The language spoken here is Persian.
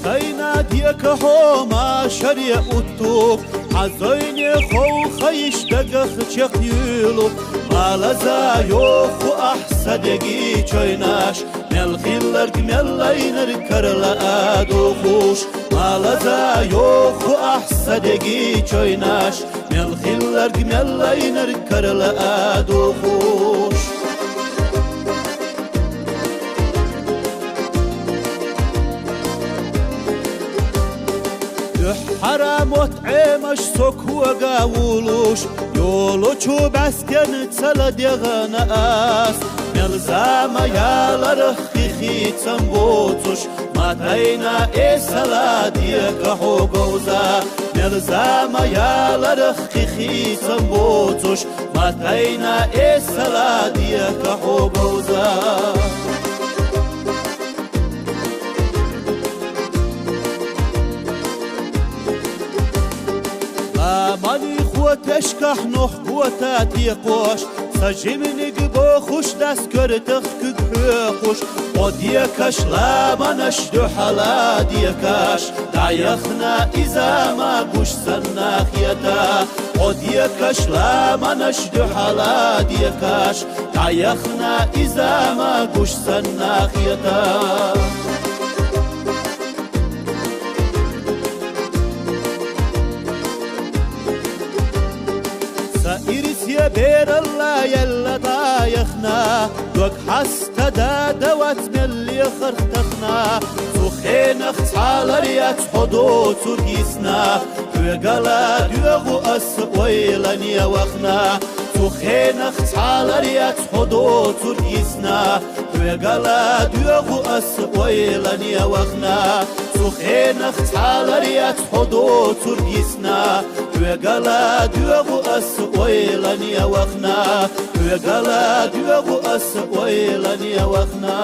تينا ديك هما شريع الطوب حزين خو خيش دقخ تشقيلو مالزا يوخو أحسدقي چويناش ملخيلرق ملينر كرلا دوخوش مالزا يوخو أحسدقي چويناش ملخيلرق ملينر كرلا دوخوش حرام وطعمش سكو قاولوش يولو چو بسكن تسلد يغناس ملزام يالا رخي خيتم بوتوش ما تينا إسلاد يقحو قوزا ملزام يالا رخي خيتم بوتوش ما تينا إسلاد يقحو قوزا مالي خوتشكح نوح خوتاتي قوش سجمنك بوخوش دست كرتخ كدحوخوش وديكش لا منش دحلا ديكش دعيخنا إذا ما قوش سناخيتا وديكش لا منش دحلا ديكش دعيخنا إذا ما قوش سناخيتا إرسيا بير الله يلا ضايخنا دوك حستا دا دوات ملي خرتخنا سوخين اختال ريات حدو ترقيسنا دوغالا دوغو أس ويلانيا وخنا سوخين اختال ريات حدو ترقيسنا دوغالا دوغو أس ويلانيا وخنا سوخين اختال ريات حدو ترقيسنا دوغالا دوغو أس ويلانيا وخنا دوغالا دوغو أس ويلانيا وخنا